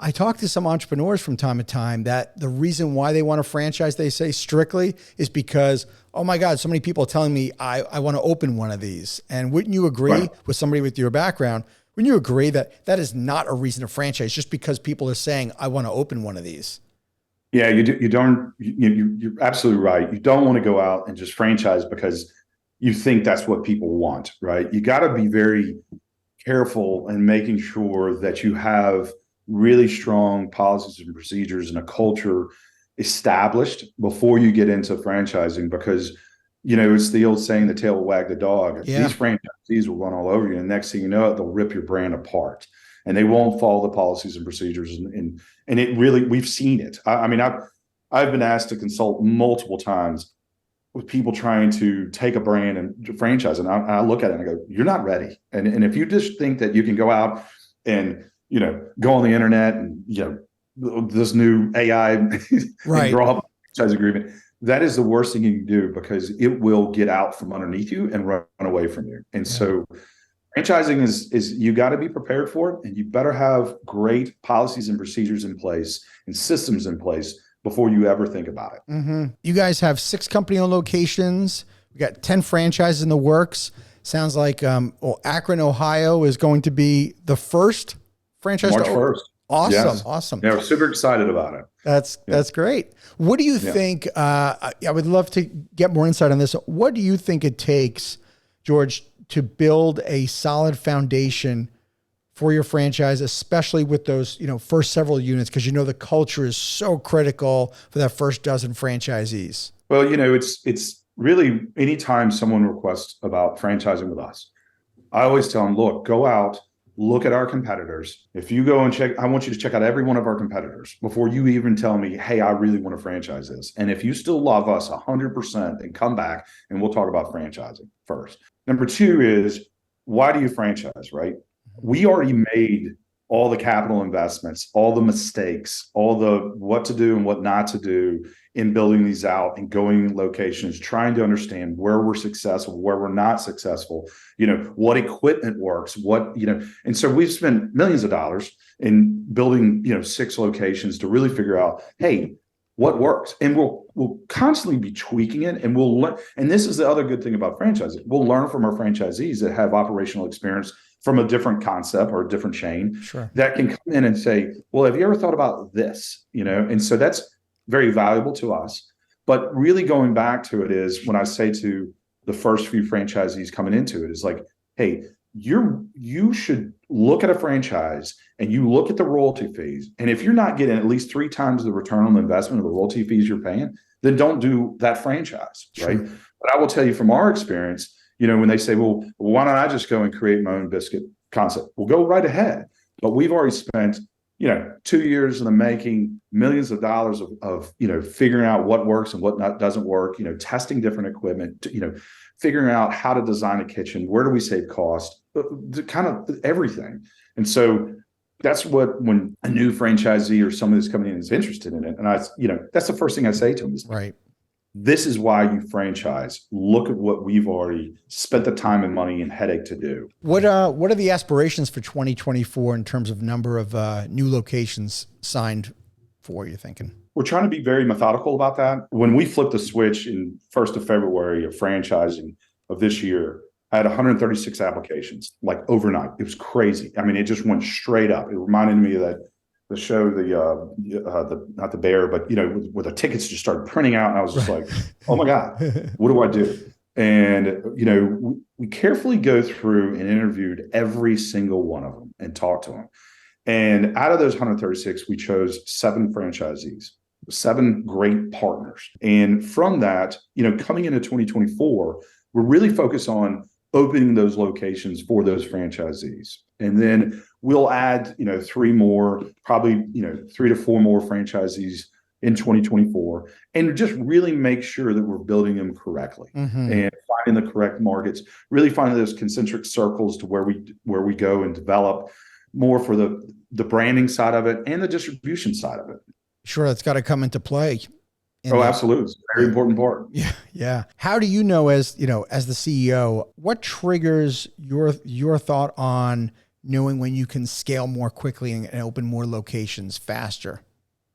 I talk to some entrepreneurs from time to time that the reason why they want to franchise, they say strictly, is because, oh my God, so many people are telling me I want to open one of these. And wouldn't you agree Right. with somebody with your background? Wouldn't you agree that that is not a reason to franchise just because people are saying, I want to open one of these? Yeah, you do. You don't. You're absolutely right. You don't want to go out and just franchise because you think that's what people want, right? You got to be very careful in making sure that you have really strong policies and procedures and a culture established before you get into franchising because it's the old saying, the tail will wag the dog. Yeah. These franchisees will run all over you, and next thing you know, they'll rip your brand apart, and they won't follow the policies and procedures. And it really, we've seen it. I mean, I've been asked to consult multiple times with people trying to take a brand and franchise, and I look at it and I go, "You're not ready." And if you just think that you can go out and go on the internet and this new AI and Right. draw up a franchise agreement, that is the worst thing you can do because it will get out from underneath you and run away from you. And so franchising is you got to be prepared for it, and you better have great policies and procedures in place and systems in place before you ever think about it. Mm-hmm. You guys have 6 company-owned locations. We got 10 franchises in the works. Sounds like Akron, Ohio is going to be the first franchise. March 1st. Awesome. Yes. Awesome. Yeah, we're super excited about it. That's great. What do you think? I would love to get more insight on this. What do you think it takes, George, to build a solid foundation for your franchise, especially with those, first several units? Because the culture is so critical for that first dozen franchisees. Well, it's really anytime someone requests about franchising with us, I always tell them, look, go out, look at our competitors. If you go and check, I want you to check out every one of our competitors before you even tell me, hey, I really want to franchise this. And if you still love us 100%, then come back and we'll talk about franchising first. Number 2 is, why do you franchise, right? We already made all the capital investments, all the mistakes, all the what to do and what not to do in building these out and going locations, trying to understand where we're successful, where we're not successful, what equipment works, and so we've spent millions of dollars in building, 6 locations to really figure out, hey, what works. And we'll constantly be tweaking it, and we'll learn. And this is the other good thing about franchising. We'll learn from our franchisees that have operational experience from a different concept or a different chain. Sure. That can come in and say, well, have you ever thought about this? And so that's very valuable to us. But really going back to it is when I say to the first few franchisees coming into it is like, hey, you should look at a franchise and you look at the royalty fees. And if you're not getting at least 3 times the return on the investment of the royalty fees you're paying, then don't do that franchise, right? Sure. But I will tell you from our experience, when they say, well, why don't I just go and create my own biscuit concept? Well, go right ahead. But we've already spent, 2 years in the making, millions of dollars of figuring out what works and what doesn't work, testing different equipment, figuring out how to design a kitchen, where do we save cost, kind of everything. And so that's when a new franchisee or somebody that's coming in is interested in it. And that's the first thing I say to them is, right. This is why you franchise. Look at what we've already spent the time and money and headache to do. What are the aspirations for 2024 in terms of number of new locations signed for, you're thinking? We're trying to be very methodical about that. When we flipped the switch in 1st of February of franchising of this year, I had 136 applications, like overnight. It was crazy. I mean, it just went straight up. It reminded me of the show, not the bear, but where the tickets just started printing out, and I was just like, oh my God, what do I do? And we carefully go through and interviewed every single one of them and talked to them. And out of those 136, we chose 7 franchisees, 7 great partners. And from that, coming into 2024, we're really focused on opening those locations for those franchisees. And then we'll add, 3 more, probably, 3 to 4 more franchisees in 2024, and just really make sure that we're building them correctly and finding the correct markets, really finding those concentric circles to where we go and develop more for the branding side of it and the distribution side of it. Sure. That's got to come into play. Absolutely. It's a very important part. Yeah. Yeah. How do as the CEO, what triggers your thought on knowing when you can scale more quickly and open more locations faster?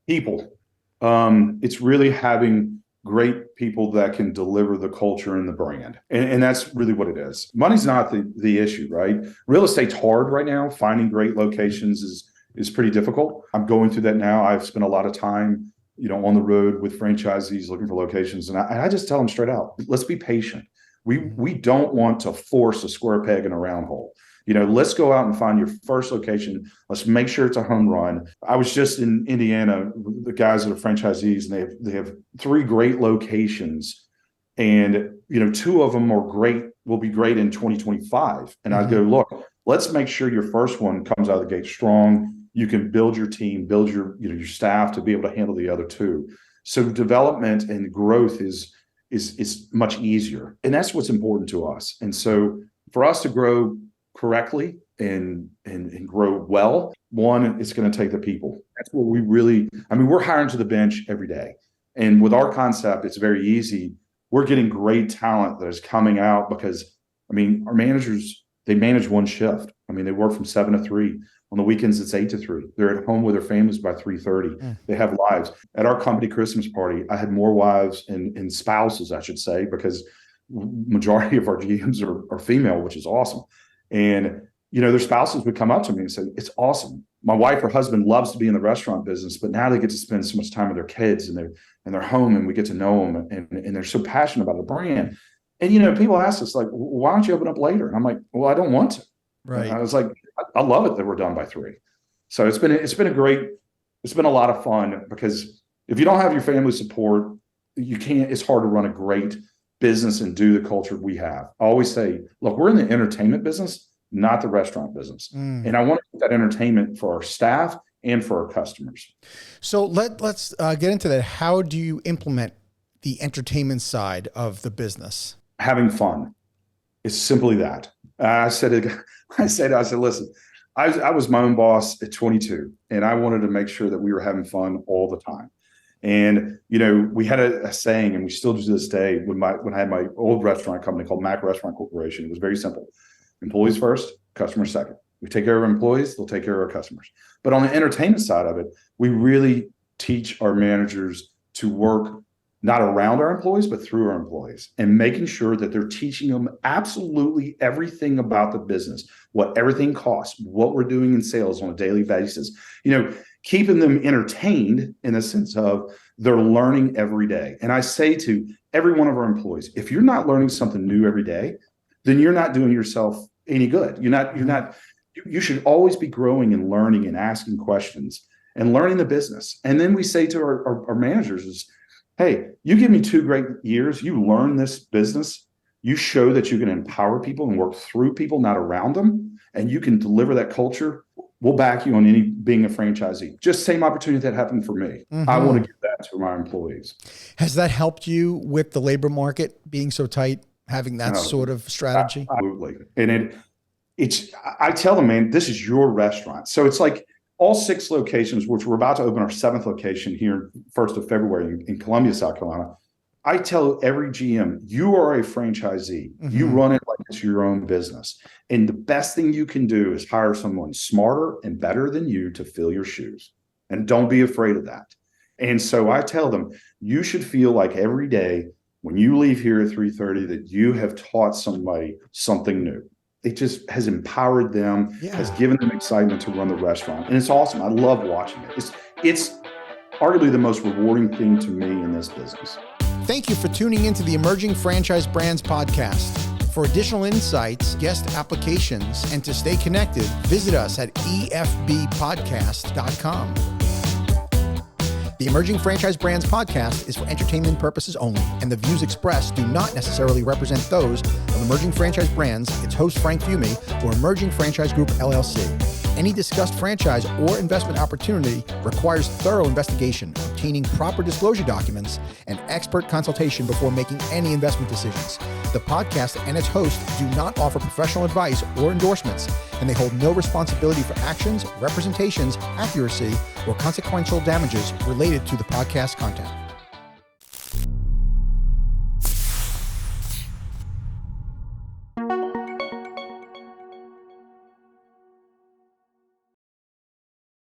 People. It's really having great people that can deliver the culture and the brand. And that's really what it is. Money's not the issue, right? Real estate's hard right now. Finding great locations is pretty difficult. I'm going through that now. I've spent a lot of time, on the road with franchisees looking for locations. And I just tell them straight out, let's be patient. We don't want to force a square peg in a round hole. Let's go out and find your first location. Let's make sure it's a home run. I was just in Indiana, the guys that are franchisees, and they have 3 great locations. And, 2 of them will be great in 2025. And I'd go, look, let's make sure your first one comes out of the gate strong. You can build your team, build your staff to be able to handle the other 2. So development and growth is much easier. And that's what's important to us. And so for us to grow correctly and grow well, one, it's going to take the people. That's what we're hiring to the bench every day. And with our concept, it's very easy. We're getting great talent that is coming out because, our managers, they manage one shift. They work from 7 to 3. On the weekends, it's 8 to 3. They're at home with their families by 3:30. They have lives. At our company Christmas party, I had more wives and spouses, I should say, because majority of our GMs are female, which is awesome. And, their spouses would come up to me and say, it's awesome. My wife or husband loves to be in the restaurant business, but now they get to spend so much time with their kids and they're home, and we get to know them, and they're so passionate about the brand. And, people ask us, like, why don't you open up later? And I'm like, well, I don't want to. Right. And I was like, I love it that we're done by 3. So it's been a lot of fun, because if you don't have your family support, it's hard to run a great business and do the culture we have. I always say, look, we're in the entertainment business, not the restaurant business. And I want to put that entertainment for our staff and for our customers. So let's get into that. How do you implement the entertainment side of the business? Having fun. It's simply that. I said, listen, I was my own boss at 22, and I wanted to make sure that we were having fun all the time. And, we had a saying, and we still do to this day, when I had my old restaurant company called Mac Restaurant Corporation. It was very simple. Employees first, customers second. We take care of our employees, they'll take care of our customers. But on the entertainment side of it, we really teach our managers to work not around our employees, but through our employees, and making sure that they're teaching them absolutely everything about the business, what everything costs, what we're doing in sales on a daily basis, keeping them entertained in the sense of they're learning every day. And I say to every one of our employees, if you're not learning something new every day, then you're not doing yourself any good. You should always be growing and learning and asking questions and learning the business. And then we say to our managers is, hey, you give me 2 great years, you learn this business, you show that you can empower people and work through people, not around them, and you can deliver that culture, we'll back you on being a franchisee. Just same opportunity that happened for me. I want to give that to my employees. Has that helped you with the labor market being so tight, having that sort of strategy? Absolutely. And I tell them, man, this is your restaurant. So it's like, all 6 locations, which we're about to open our 7th location here 1st of February in Columbia, South Carolina. I tell every GM, you are a franchisee. You run it like it's your own business. And the best thing you can do is hire someone smarter and better than you to fill your shoes. And don't be afraid of that. And so I tell them, you should feel like every day when you leave here at 3:30 that you have taught somebody something new. It just has empowered them, has given them excitement to run the restaurant. And it's awesome. I love watching it. It's arguably the most rewarding thing to me in this business. Thank you for tuning into the Emerging Franchise Brands podcast. For additional insights, guest applications, and to stay connected, visit us at efbpodcast.com. The Emerging Franchise Brands podcast is for entertainment purposes only, and the views expressed do not necessarily represent those of Emerging Franchise Brands, its host Frank Fumey, or Emerging Franchise Group LLC. Any discussed franchise or investment opportunity requires thorough investigation, obtaining proper disclosure documents, and expert consultation before making any investment decisions. The podcast and its host do not offer professional advice or endorsements, and they hold no responsibility for actions, representations, accuracy, or consequential damages related to the podcast content.